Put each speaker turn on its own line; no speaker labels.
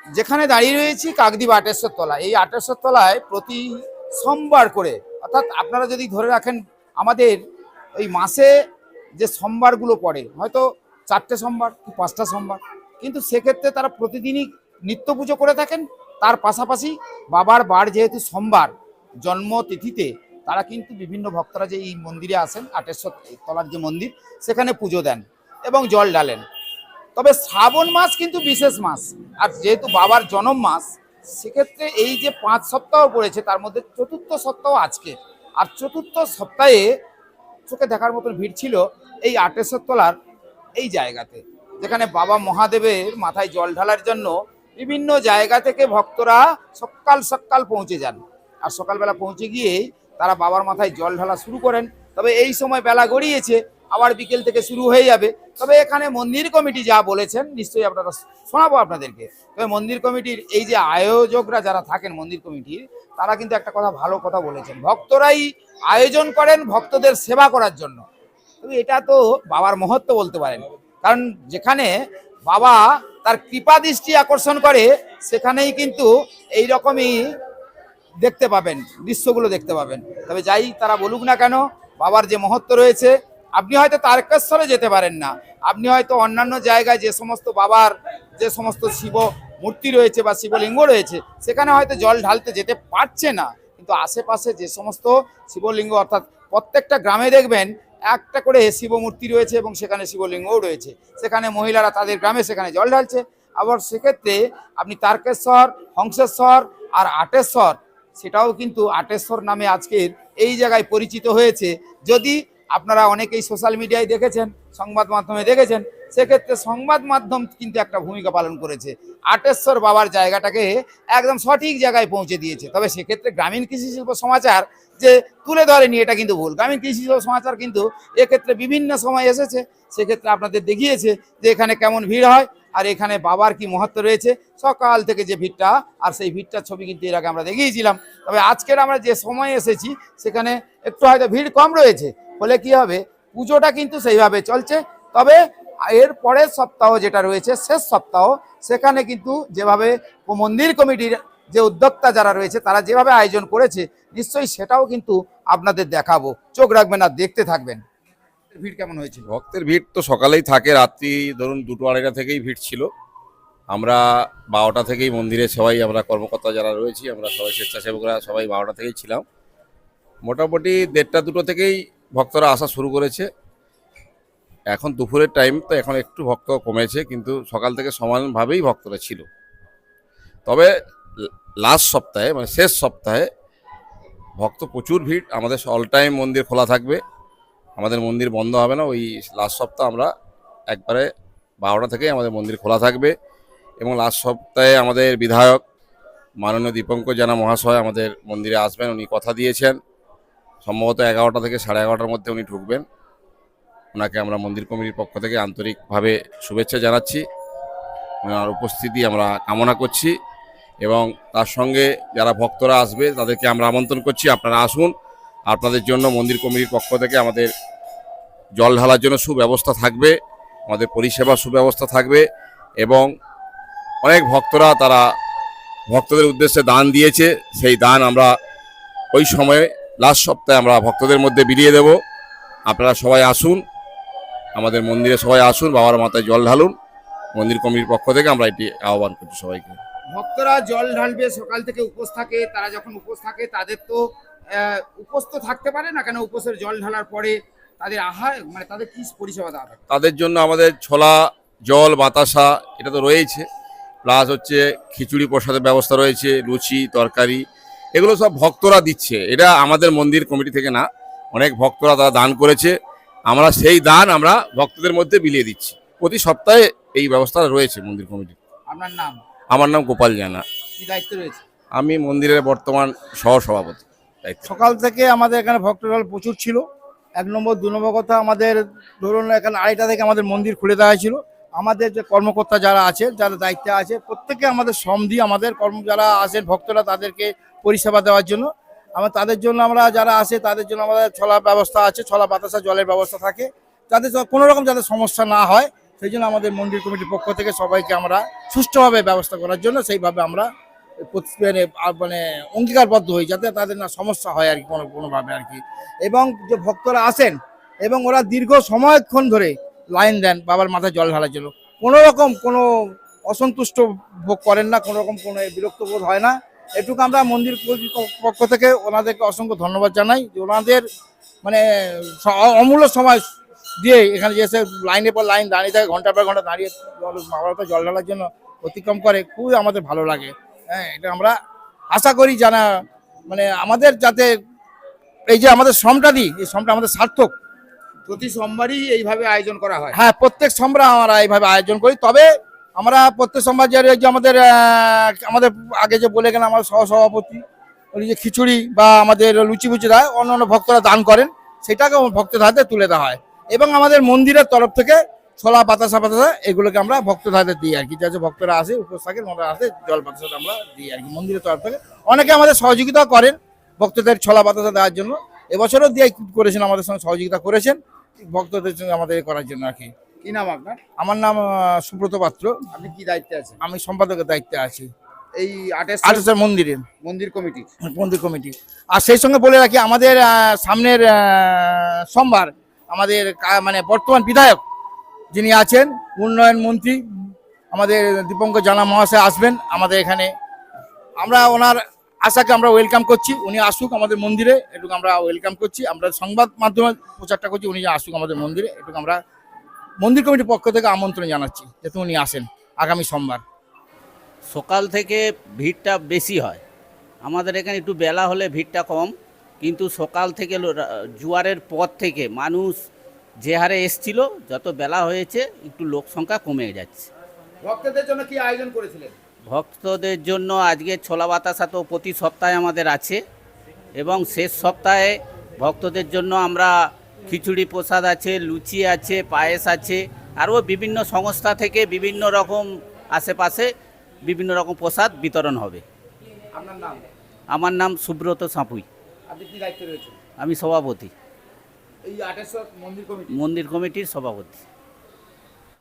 যেখানে দাঁড়িয়ে রয়েছি কাকদ্বীপ আটেশ্বর তলা, এই আটেশ্বর তলায় প্রতি সোমবার করে, অর্থাৎ আপনারা যদি ধরে রাখেন আমাদের ওই মাসে যে সোমবারগুলো পড়ে, হয়তো 4টে সোমবার কি 5টা সোমবার, কিন্তু সেক্ষেত্রে তারা প্রতিদিনই নিত্য পুজো করে থাকেন। তার পাশাপাশি বাবার বার যেহেতু সোমবার জন্মতিথিতে, তারা কিন্তু বিভিন্ন ভক্তরা যে এই মন্দিরে আসেন, আটেশ্বর তলার যে মন্দির, সেখানে পুজো দেন এবং জল ঢালেন। তবে শ্রাবণ মাস কিন্তু বিশেষ মাস, আর যেহেতু বাবার জন্ম মাস, সেক্ষেত্রে এই যে 5 সপ্তাহ পড়েছে তার মধ্যে চতুর্থ সপ্তাহ আজকে। আর চতুর্থ সপ্তাহে চোখে দেখার মতন ভিড় ছিল এই আটেশ্বর তলার এই জায়গাতে, যেখানে বাবা মহাদেবের মাথায় জল ঢালার জন্য বিভিন্ন জায়গা থেকে ভক্তরা সকাল সকাল পৌঁছে যান। আর সকালবেলা পৌঁছে গিয়েই তারা বাবার মাথায় জল ঢালা শুরু করেন। তবে এই সময় বেলা গড়িয়েছে, আবার বিকেল থেকে শুরু হয়ে যাবে। তবে এখানে মন্দির কমিটি যা বলেছেন নিশ্চয়ই আপনারা শোনাবো আপনাদেরকে। তবে মন্দির কমিটির এই যে আয়োজকরা যারা থাকেন মন্দির কমিটির, তারা কিন্তু একটা কথা, ভালো কথা বলেছেন, ভক্তরাই আয়োজন করেন ভক্তদের সেবা করার জন্য। তবে এটা তো বাবার মহত্ব বলতে পারেন, কারণ যেখানে বাবা তার কৃপা দৃষ্টি আকর্ষণ করে, সেখানেই কিন্তু এই রকমই দেখতে পাবেন, দৃশ্যগুলো দেখতে পাবেন। তবে যাই তারা বলুক না কেন, বাবার যে মহত্ব রয়েছে, আপনি হয়তো তারকেশ্বরে যেতে পারেন না, আপনি হয়তো অন্যান্য জায়গায় যে সমস্ত বাবার যে সমস্ত শিব মূর্তি রয়েছে বা শিবলিঙ্গ রয়েছে, সেখানে হয়তো জল ঢালতে যেতে পারছে না, কিন্তু আশেপাশে যে সমস্ত শিবলিঙ্গ, অর্থাৎ প্রত্যেকটা গ্রামে দেখবেন একটা করে শিব মূর্তি রয়েছে এবং সেখানে শিবলিঙ্গও রয়েছে, সেখানে মহিলারা তাদের গ্রামে সেখানে জল ঢালছে। আবার সেক্ষেত্রে আপনি তারকেশ্বর, হংসেশ্বর আর আটেশ্বর, সেটাও কিন্তু আটেশ্বর নামে আজকের এই জায়গায় পরিচিত হয়েছে। যদি আপনারা অনেকেই সোশ্যাল মিডিয়ায় দেখেছেন, সংবাদ মাধ্যমে দেখেছেন, সেক্ষেত্রে সংবাদ মাধ্যম কিন্তু একটা ভূমিকা পালন করেছে, আটেশ্বর বাবার জায়গাটাকে একদম সঠিক জায়গায় পৌঁছে দিয়েছে। তবে সেক্ষেত্রে গ্রামীণ কৃষি শিল্প সমাচার যে তুলে ধরেনি, এটা কিন্তু ভুল। গ্রামীণ কৃষি শিল্প সমাচার কিন্তু এক্ষেত্রে বিভিন্ন সময় এসেছে, সেক্ষেত্রে আপনাদের দেখিয়েছে যে এখানে কেমন ভিড় হয় আর এখানে বাবার কি মহত্ব রয়েছে, সকাল থেকে যে ভিড়টা, আর সেই ভিড়টার ছবি কিন্তু এর আগে আমরা দেখিয়েছিলাম। তবে আজকের আমরা যে সময় এসেছি সেখানে একটু হয়তো ভিড় কম রয়েছে, ফলে কি হবে, পুজোটা কিন্তু সেইভাবে চলছে। তবে এর পরের সপ্তাহ যেটা রয়েছে, শেষ সপ্তাহ, সেখানে কিন্তু যেভাবে মন্দির কমিটির যে উদ্যোক্তা যারা রয়েছে তারা যেভাবে আয়োজন করেছে, নিশ্চয়ই সেটাও কিন্তু আপনাদের দেখাবো, চোখ রাখবেন আর দেখতে থাকবেন। ভিড় কেমন হয়েছে?
ভক্তের ভিড় তো সকালেই থাকে, রাত্রি ধরুন 2-2:30 থেকেই ভিড় ছিল। আমরা 12টা থেকেই মন্দিরে সবাই, আমরা কর্মকর্তা যারা রয়েছি, আমরা সবাই স্বেচ্ছাসেবকরা সবাই 12টা থেকেই ছিলাম। মোটামুটি 1:30-2টো থেকেই ভক্তরা আসা শুরু করেছে। এখন দুপুরের টাইম তো, এখন একটু ভক্ত কমেছে, কিন্তু সকাল থেকে সমানভাবেই ভক্তরা ছিল। তবে লাস্ট সপ্তাহে, মানে শেষ সপ্তাহে ভক্ত প্রচুর ভিড়। আমাদের অল টাইম মন্দির খোলা থাকবে, আমাদের মন্দির বন্ধ হবে না। ওই লাস্ট সপ্তাহ আমরা একবারে 12টা থেকেই আমাদের মন্দির খোলা থাকবে। এবং লাস্ট সপ্তাহে আমাদের বিধায়ক মাননীয় দীপঙ্কর জানা মহাশয় আমাদের মন্দিরে আসবেন, উনি কথা দিয়েছেন। সম্ভবত 11টা থেকে 11:30টার মধ্যে উনি ঢুকবেন। ওনাকে আমরা মন্দির কমিটির পক্ষ থেকে আন্তরিকভাবে শুভেচ্ছা জানাচ্ছি, ওনার উপস্থিতি আমরা কামনা করছি। এবং তার সঙ্গে যারা ভক্তরা আসবে তাদেরকে আমরা আমন্ত্রণ করছি, আপনারা আসুন। আপনাদের জন্য মন্দির কমিটির পক্ষ থেকে আমাদের জল ঢালার জন্য সুব্যবস্থা থাকবে, আমাদের পরিষেবা সুব্যবস্থা থাকবে। এবং অনেক ভক্তরা তারা ভক্তদের উদ্দেশ্যে দান দিয়েছে, সেই দান আমরা ওই সময়ে লাস্ট সপ্তাহে আমরা ভক্তদের মধ্যে বিলিয়ে দেব। আপনারা সবাই আসুন, আমাদের মন্দিরে সবাই আসুন, বাবার মাথায় জল ঢালুন। মন্দির কমিটির পক্ষ থেকে আমরা এটি আহ্বান করছি সবাইকে।
ভক্তরা জল ঢালবে, সকাল থেকে উপোস থাকে, তারা যখন উপোস থাকে তাদের তো উপোস তো থাকতে পারে না কেন, উপোসের জল ঢালার পরে তাদের আহার, মানে তাদের কি পরিষেবা দেওয়া থাকে?
তাদের জন্য আমাদের ছোলা, জল, বাতাসা এটা তো রয়েছে, প্লাস হচ্ছে খিচুড়ি প্রসাদের ব্যবস্থা রয়েছে, লুচি, তরকারি, এগুলো সব ভক্তরা দিচ্ছে। এটা আমাদের মন্দির কমিটি থেকে না, অনেক ভক্তরা তারা দান করেছে, আমরা সেই দান আমরা ভক্তদের মধ্যে বিলিয়ে দিচ্ছি। প্রতি সপ্তাহে এই ব্যবস্থা রয়েছে মন্দির কমিটি।
আপনার নাম?
আমার নাম গোপাল জানা।
কি দায়িত্ব রয়েছে?
আমি মন্দিরের বর্তমান সহসভাপতি।
সকাল থেকে আমাদের এখানে ভক্তরা প্রচুর ছিল। 1 নম্বর 2 নম্বর কথা, আমাদের ধরুন এখানে 2:30 থেকে আমাদের মন্দির খুলে দেওয়া ছিল। আমাদের যে কর্মকর্তা যারা আছে, যারা দায়িত্বে আছে, প্রত্যেকে আমাদের শ্রম দিয়ে আমাদের যারা আসেন ভক্তরা তাদেরকে পরিষেবা দেওয়ার জন্য, তাদের জন্য আমরা যারা আসে তাদের জন্য আমাদের ছলা ব্যবস্থা আছে, ছলা বাতাসা জলের ব্যবস্থা থাকে, যাতে কোনো রকম যাতে সমস্যা না হয় সেই জন্য আমাদের মন্দির কমিটির পক্ষ থেকে সবাইকে আমরা সুষ্ঠুভাবে ব্যবস্থা করার জন্য সেইভাবে আমরা মানে অঙ্গীকারবদ্ধ হই, যাতে তাদের না সমস্যা হয় আর কি কোনোভাবে আর কি। এবং যে ভক্তরা আসেন এবং ওরা দীর্ঘ সময়ক্ষণ ধরে লাইন দেন বাবার মাথায় জল ঢালার জন্য, কোনো রকম কোনো অসন্তুষ্ট ভোগ করেন না, কোনো রকম কোনো বিরক্ত বোধ হয় না। এটুকু আমরা মন্দির পক্ষ থেকে ওনাদেরকে অসংখ্য ধন্যবাদ জানাই যে ওনাদের মানে অমূল্য সময় দিয়ে এখানে যে এসে লাইনের পর লাইন দাঁড়িয়ে থাকে, ঘন্টার পর ঘন্টা দাঁড়িয়ে বাবার মাথায় জল ঢালার জন্য অতিক্রম করে, খুবই আমাদের ভালো লাগে। হ্যাঁ, এটা আমরা আশা করি জানা মানে আমাদের যাতে এই যে আমাদের শ্রমটা দিই, এই শ্রমটা আমাদের সার্থক।
প্রতি সোমবারই এইভাবে আয়োজন করা হয়।
হ্যাঁ, প্রত্যেক সোমবার আমরা এইভাবে আয়োজন করি। তবে আমরা প্রত্যেক সোমবার যে আমাদের আমাদের আগে যে বলে গেলাম আমার সহসভাপতি উনি যে খিচুড়ি বা আমাদের লুচি ফুচি দেয়, অন্যান্য ভক্তরা দান করেন, সেটাকে ভক্তদের হাতে তুলে দেওয়া হয়। এবং আমাদের মন্দিরের তরফ থেকে ছোলা বাতাসা এগুলোকে আমরা ভক্তদের হাতে দিই আর কি, যাতে ভক্তরা আসে উপোস থাকে ওনারা আসে জল বাতাসা আমরা দিই আর কি মন্দিরের তরফ থেকে। অনেকে আমাদের সহযোগিতা করেন ভক্তদের ছোলা বাতাসা দেওয়ার জন্য, এবছরও দিয়ে করেছেন, আমাদের সঙ্গে সহযোগিতা করেছেন ভক্তদের সঙ্গে আমাদের করার জন্য আর কি।
কি নাম আপনার?
আমার নাম সুব্রত পাত্র।
আপনি কি দায়িত্বে আছেন?
আমি সম্পাদকের দায়িত্বে আছি
এই
আটেশ্বর মন্দিরের
মন্দির কমিটি।
মন্দির কমিটি। আর সেই সঙ্গে বলে রাখি আমাদের সামনের সোমবার আমাদের মানে বর্তমান বিধায়ক যিনি আছেন উন্নয়ন মন্ত্রী আমাদের দীপঙ্কর জানা মহাশয় আসবেন আমাদের এখানে। আমরা ওনার আশাকে আমরা ওয়েলকাম করছি, উনি আসুক আমাদের মন্দিরে, এটুকু আমরা ওয়েলকাম করছি। আমরা সংবাদ মাধ্যমে প্রচারটা করছি উনি আসুক আমাদের মন্দিরে, এটুকু আমরা মন্দির কমিটির পক্ষ থেকে আমন্ত্রণ জানাচ্ছি যাতে উনি আসেন আগামী সোমবার।
সকাল থেকে ভিড়টা বেশি হয়, আমাদের এখানে একটু বেলা হলে ভিড়টা কম, কিন্তু সকাল থেকে জোয়ারের পর থেকে মানুষ যে হারে এসছিল, যত বেলা হয়েছে একটু লোক সংখ্যা কমে যাচ্ছে।
ভক্তদের জন্য কি আয়োজন করেছিলেন?
ভক্তদের জন্য আজকে ছোলা বাতাসা তো প্রতি সপ্তাহে আমাদের আছে, এবং শেষ সপ্তাহে ভক্তদের জন্য আমরা খিচুড়ি প্রসাদ আছে, লুচি আছে, পায়েস আছে, আরও বিভিন্ন সংস্থা থেকে বিভিন্ন রকম আশেপাশে বিভিন্ন রকম প্রসাদ বিতরণ হবে।
আপনার নাম?
আমার নাম সুব্রত সাঁপুই,
আপনি কি দায়িত্বে রয়েছেন?
আমি সভাপতি,
এই আটেশ্বর মন্দির কমিটি।
মন্দির কমিটির সভাপতি।